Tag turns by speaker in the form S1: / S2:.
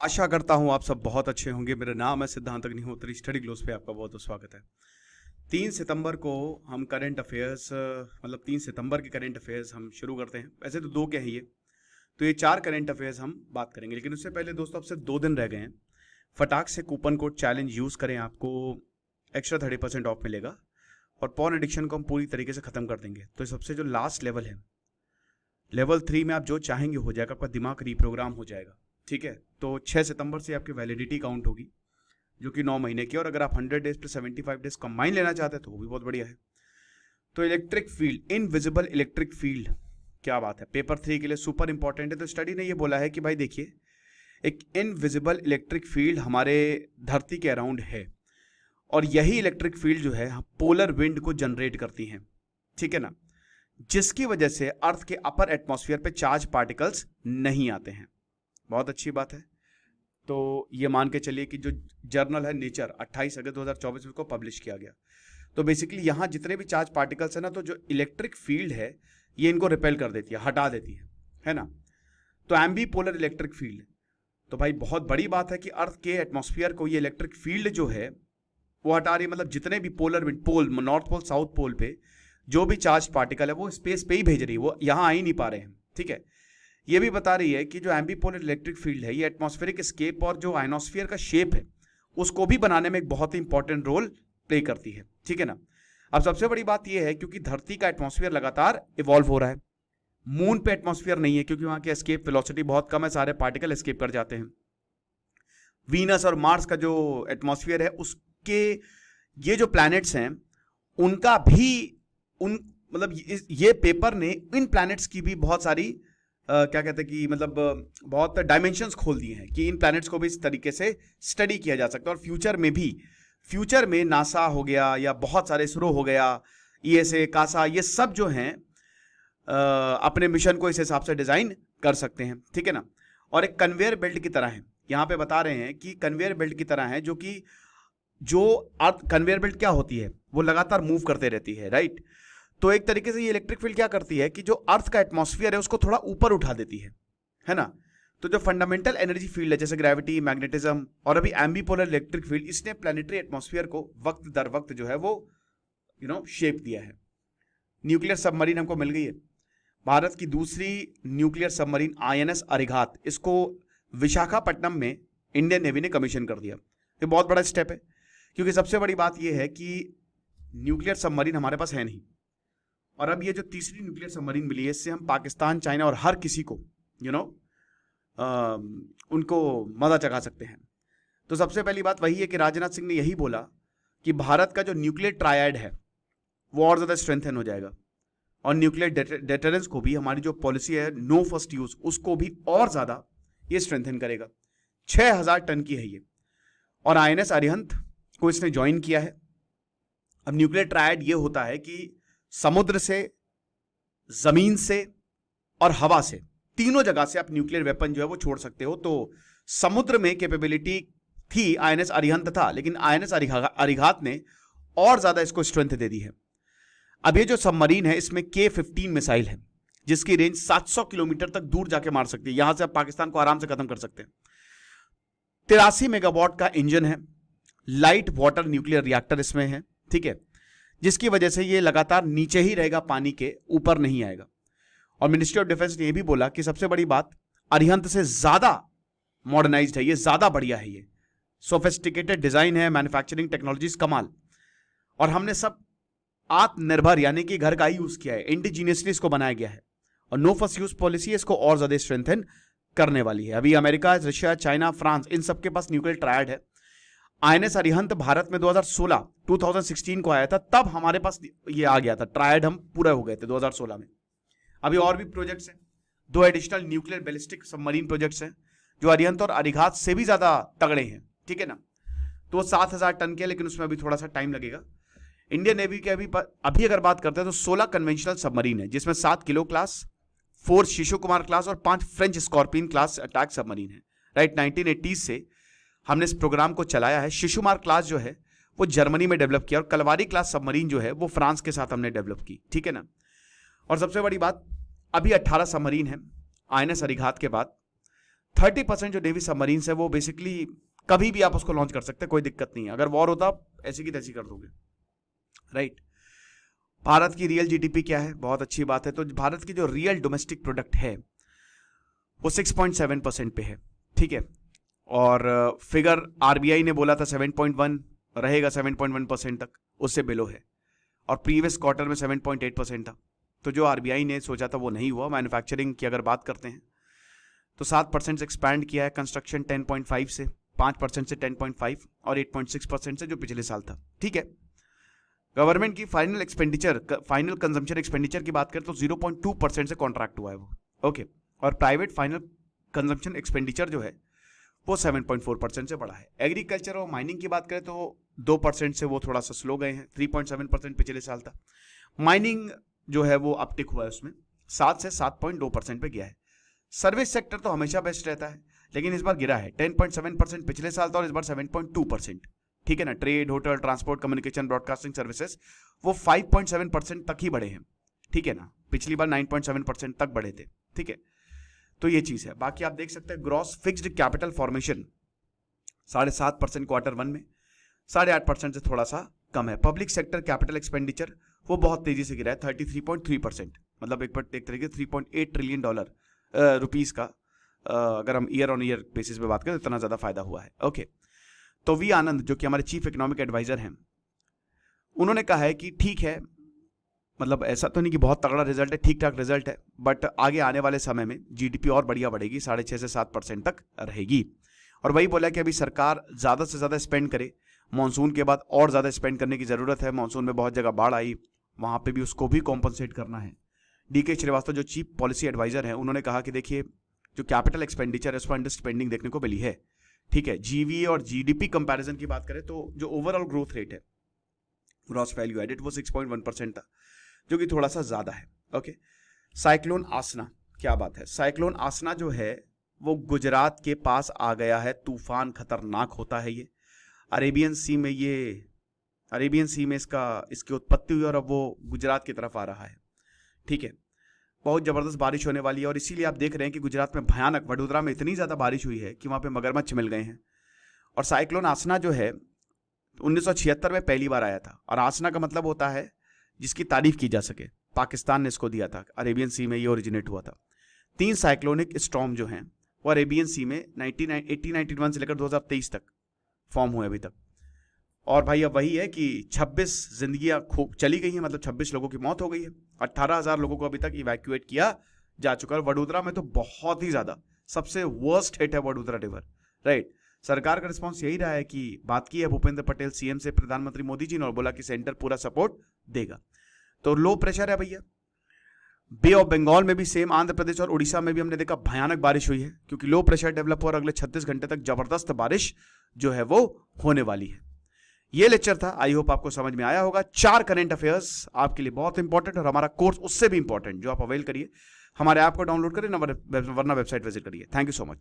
S1: आशा करता हूँ आप सब बहुत अच्छे होंगे। मेरा नाम है सिद्धांत अग्निहोत्री। स्टडी ग्लोस पे आपका बहुत बहुत स्वागत है। 3 सितंबर को हम करंट अफेयर्स 3 सितंबर के करंट अफेयर्स हम शुरू करते हैं। वैसे तो 2 के हैं ये, तो ये 4 करंट अफेयर्स हम बात करेंगे, लेकिन उससे पहले दोस्तों आपसे 2 दिन रह गए हैं। फटाक से कूपन कोड चैलेंज यूज़ करें, आपको एक्स्ट्रा 30% ऑफ मिलेगा और पॉर्न एडिक्शन को हम पूरी तरीके से ख़त्म कर देंगे। तो सबसे जो लास्ट लेवल है, लेवल 3 में आप जो चाहेंगे हो जाएगा, आपका दिमाग रीप्रोग्राम हो जाएगा। ठीक है, तो 6 सितंबर से आपकी वैलिडिटी काउंट होगी, जो कि 9 महीने की, और अगर आप 100 डेज पे 75 डेज कंबाइन लेना चाहते हैं तो वो भी बहुत बढ़िया है। तो electric field, invisible electric field, क्या बात है, पेपर 3 के लिए सुपर इंपॉर्टेंट है। तो स्टडी ने ये बोला है कि भाई देखिए, एक इनविजिबल इलेक्ट्रिक फील्ड हमारे धरती के अराउंड है, और यही इलेक्ट्रिक फील्ड जो है पोलर विंड को जनरेट करती है। ठीक है ना, जिसकी वजह से अर्थ के अपर एटमॉस्फेयर पे चार्ज पार्टिकल्स नहीं आते हैं। बहुत अच्छी बात है। तो ये मान के चलिए कि जो जर्नल है नेचर 28 अगस्त 2024 में को पब्लिश किया गया। तो बेसिकली यहाँ जितने भी चार्ज पार्टिकल्स है ना, तो जो इलेक्ट्रिक फील्ड है ये इनको रिपेल कर देती है, हटा देती है ना। तो एम्बी पोलर इलेक्ट्रिक फील्ड, तो भाई बहुत बड़ी बात है कि अर्थ के एटमॉस्फेयर को ये इलेक्ट्रिक फील्ड जो है वो हटा रही है। मतलब जितने भी पोलर विंड, पोल, नॉर्थ पोल, साउथ पोल पे जो भी चार्ज पार्टिकल है वो स्पेस पे ही भेज रही है, वो यहाँ आ ही नहीं पा रहे हैं। ठीक है, ये भी बता रही है कि जो एम्बीपोलर इलेक्ट्रिक फील्ड है ये एटमॉस्फेरिक स्केप और जो आयनोस्फीयर का शेप है उसको भी बनाने में एक बहुत ही इंपॉर्टेंट रोल प्ले करती है। ठीक है ना। अब सबसे बड़ी बात यह है क्योंकि धरती का एटमॉस्फेयर लगातार इवॉल्व हो रहा है, मून पे एटमॉस्फेयर नहीं है क्योंकि वहां की एस्केप वेलोसिटी बहुत कम है, सारे पार्टिकल एस्केप कर जाते हैं। वीनस और मार्स का जो एटमॉस्फेयर है उसके ये जो प्लैनेट्स हैं उनका भी ये पेपर ने इन प्लैनेट्स की भी बहुत सारी क्या कहते हैं कि बहुत डायमेंशंस खोल दिए हैं कि इन प्लैनेट्स को भी इस तरीके से स्टडी किया जा सकता है। और फ्यूचर में नासा हो गया या बहुत सारे इसरो हो गया, ईएसए, कासा, ये सब जो हैं अपने मिशन को इस हिसाब से डिजाइन कर सकते हैं। ठीक है ना। और एक कन्वेयर बेल्ट की तरह है, यहाँ पे बता रहे हैं कि कन्वेयर बेल्ट की तरह है, जो अर्थ कन्वेयर बेल्ट क्या होती है, वो लगातार मूव करते रहती है, राइट। तो एक तरीके से ये इलेक्ट्रिक फील्ड क्या करती है कि जो अर्थ का एटमॉस्फेयर है उसको थोड़ा ऊपर उठा देती है ना। तो जो फंडामेंटल एनर्जी फील्ड है जैसे ग्रेविटी, मैग्नेटिज्म और अभी एम्बीपोलर इलेक्ट्रिक फील्ड, इसने प्लैनेटरी एटमॉस्फेयर को वक्त दर वक्त जो है वो शेप दिया है। न्यूक्लियर सबमरीन हमको मिल गई है, भारत की दूसरी न्यूक्लियर सबमरीन INS अरिघात, इसको विशाखापट्टनम में इंडियन नेवी ने कमीशन कर दिया। ये बहुत बड़ा स्टेप है क्योंकि सबसे बड़ी बात यह है कि न्यूक्लियर सबमरीन हमारे पास है नहीं, और अब ये जो तीसरी न्यूक्लियर सबमरीन मिली है इससे हम पाकिस्तान, चाइना और हर किसी को उनको मजा चखा सकते हैं। तो सबसे पहली बात वही है कि राजनाथ सिंह ने यही बोला कि भारत का जो न्यूक्लियर ट्रायड है वो और ज्यादा स्ट्रेंथन हो जाएगा, और न्यूक्लियर डेटरेंस को भी, हमारी जो पॉलिसी है नो फर्स्ट यूज, उसको भी और ज्यादा ये स्ट्रेंथन करेगा। 6000 टन की है ये, और INS अरिहंत को इसने ज्वाइन किया है। अब न्यूक्लियर ट्रायड ये होता है कि समुद्र से, जमीन से और हवा से, तीनों जगह से आप न्यूक्लियर वेपन जो है वो छोड़ सकते हो। तो समुद्र में कैपेबिलिटी थी, INS अरिहंत था, लेकिन INS अरिघात ने और ज्यादा इसको स्ट्रेंथ दे दी है। अब ये जो सबमरीन है इसमें K-15 मिसाइल है जिसकी रेंज 700 किलोमीटर तक दूर जाके मार सकती है, यहां से आप पाकिस्तान को आराम से खत्म कर सकते हैं। 83 मेगावाट का इंजन है, लाइट वाटर न्यूक्लियर रिएक्टर इसमें है। ठीक है, जिसकी वजह से ये लगातार नीचे ही रहेगा, पानी के ऊपर नहीं आएगा। और मिनिस्ट्री ऑफ डिफेंस ने यह भी बोला कि सबसे बड़ी बात, अरिहंत से ज्यादा मॉडर्नाइज्ड है ये, ज्यादा बढ़िया है ये, सोफिस्टिकेटेड डिजाइन है, मैन्युफैक्चरिंग टेक्नोलॉजीज कमाल, और हमने सब आत्मनिर्भर यानी कि घर का ही यूज किया है, इंडिजीनियसली इसको बनाया गया है, और नो फर्स्ट यूज पॉलिसी इसको और ज्यादा स्ट्रेंथन करने वाली है। अभी अमेरिका, रशिया, चाइना, फ्रांस, इन सबके पास न्यूक्लियर ट्रायड है। INS अरिहंत भारत में 2016 को आया था, तब हमारे पास ये आ गया था ट्रायड, हम पूरे हो गए थे 2016 में। अभी और भी प्रोजेक्ट्स हैं, 2 additional nuclear ballistic submarine projects हैं जो अरिहंत और अरिघात से भी ज्यादा तगड़े हैं। ठीक है ना। तो 7000 टन के, लेकिन उसमें अभी थोड़ा सा टाइम लगेगा। इंडियन नेवी के अभी अगर बात करते हैं तो 16 कन्वेंशनल सबमरीन है, जिसमें 7 किलो क्लास, 4 शिशु कुमार क्लास और 5 French scorpion class attack submarine है। राइट, 1980 से हमने इस प्रोग्राम को चलाया है। शिशुमार क्लास जो है वो जर्मनी में डेवलप किया, और कलवारी क्लास सबमरीन जो है वो फ्रांस के साथ हमने डेवलप की। ठीक है ना। और सबसे बड़ी बात, अभी 18 सबमरीन है INS अरिघात के बाद, 30% जो नेवी सबमरीन्स है वो बेसिकली कभी भी आप उसको लॉन्च कर सकते हैं, कोई दिक्कत नहीं है। अगर वॉर होता आप ऐसी की तैसी कर दोगे, राइट। भारत की रियल जीडीपी क्या है, बहुत अच्छी बात है। तो भारत की जो रियल डोमेस्टिक प्रोडक्ट है वो 6.7% पे है, ठीक है। और फिगर आरबीआई ने बोला था 7.1 रहेगा, 7.1% तक, उससे बिलो है। और प्रीवियस क्वार्टर में 7.8% था। तो जो आरबीआई ने सोचा था वो नहीं हुआ। मैन्युफैक्चरिंग की अगर बात करते हैं तो 7% से एक्सपैंड किया है, कंस्ट्रक्शन 10.5 से, 5% से 10.5 और 8.6% से जो पिछले साल था, ठीक है। गवर्नमेंट की final expenditure, final consumption expenditure की बात करें तो 0.2% से कॉन्ट्रैक्ट हुआ है वो, ओके। और प्राइवेट फाइनल कंजम्पशन एक्सपेंडिचर जो है वो 7.4% से बढ़ा है। एग्रीकल्चर और माइनिंग की बात करें तो 2% से वो थोड़ा सा स्लो गए हैं, 3.7% पिछले साल था। माइनिंग जो है वो अपटिक हुआ है, उसमें 7 से 7.2% पे गया है। सर्विस सेक्टर तो हमेशा बेस्ट रहता है, लेकिन इस बार गिरा है, 10.7% पिछले साल था और इस बार 7.2%, ठीक है ना। Trade, hotel, transport, communication, broadcasting services वो 5.7% तक ही बढ़े हैं, ठीक है ना। पिछली बार 9.7% तक बढ़े थे, ठीक है। तो ये चीज है। बाकी आप देख सकते हैं gross fixed capital formation 7.5% quarter 1 में, 8.5% से थोड़ा सा कम है। पब्लिक सेक्टर कैपिटल एक्सपेंडिचर वो बहुत तेजी से गिरा है, 33.3%, मतलब एक तरीके 3.8 ट्रिलियन डॉलर रुपीस का, अगर हम ईयर ऑन ईयर बेसिस पे बात करें तो इतना ज्यादा फायदा हुआ है, ओके। तो वी आनंद जो कि हमारे चीफ इकोनॉमिक एडवाइजर हैं, उन्होंने कहा है कि ठीक है, मतलब ऐसा तो नहीं कि बहुत तगड़ा रिजल्ट है, ठीक ठाक रिजल्ट है, बट आगे आने वाले समय में जीडीपी और बढ़िया बढ़ेगी, 6.5 से 7% तक रहेगी। और वही बोला कि अभी सरकार ज्यादा से ज्यादा स्पेंड करे, मानसून के बाद और ज्यादा स्पेंड करने की जरूरत है। मानसून में बहुत जगह बाढ़ आई, वहां पे भी उसको भी कॉम्पनसेट करना है। डीके श्रीवास्तव जो चीफ पॉलिसी एडवाइजर हैं, उन्होंने कहा कि देखिए जो कैपिटल एक्सपेंडिचर है उस पर अंडर स्पेंडिंग देखने को मिली है, ठीक है। जीवी और जीडीपी कंपैरिजन की बात करें तो जो ओवरऑल ग्रोथ रेट है, ग्रॉस वैल्यू एडेड, वो 6.1% था, जो कि थोड़ा सा ज्यादा है, ओके। साइक्लोन आसना, क्या बात है। साइक्लोन आसना जो है वो गुजरात के पास आ गया है, तूफान खतरनाक होता है ये। अरेबियन सी में इसकी उत्पत्ति हुई और अब वो गुजरात की तरफ आ रहा है, ठीक है। बहुत जबरदस्त बारिश होने वाली है और इसीलिए आप देख रहे हैं कि गुजरात में भयानक, वडोदरा में इतनी ज्यादा बारिश हुई है कि वहां पे मगरमच्छ मिल गए हैं। और साइक्लोन आसना जो है 1976 में पहली बार आया था, और आसना का मतलब होता है जिसकी तारीफ की जा सके। पाकिस्तान ने इसको दिया था, अरेबियन सी में ये ओरिजिनेट हुआ था। 3 साइक्लोनिक स्टॉर्म जो हैं वो अरेबियन सी में 1891 से लेकर 2023 तक फॉर्म हुए अभी तक। और भाई अब वही है कि 26 जिंदगियां चली गई हैं, मतलब 26 लोगों की मौत हो गई है, 18,000 लोगों को अभी तक इवैक्यूएट किया जा चुका है। वडोदरा में तो बहुत ही ज्यादा, सबसे वर्स्ट हिट है वडोदरा रिवर, राइट। सरकार का रिस्पॉन्स यही रहा है कि बात की है भूपेंद्र पटेल सीएम से प्रधानमंत्री मोदी जी ने, और बोला कि सेंटर पूरा सपोर्ट देगा। तो लो प्रेशर है भैया। बे ऑफ बंगाल में भी सेम, आंध्र प्रदेश और उड़ीसा में भी हमने देखा भयानक बारिश हुई है, क्योंकि लो प्रेशर डेवलप हुआ और अगले 36 घंटे तक जबरदस्त बारिश जो है वो होने वाली है। ये लेक्चर था, आई होप आपको समझ में आया होगा। 4 करंट अफेयर्स आपके लिए बहुत इंपॉर्टेंट, और हमारा कोर्स उससे भी इंपॉर्टेंट, जो आप अवेल करिए। हमारे ऐप को डाउनलोड करिए, वरना वेबसाइट विजिट करिए। Thank you so much.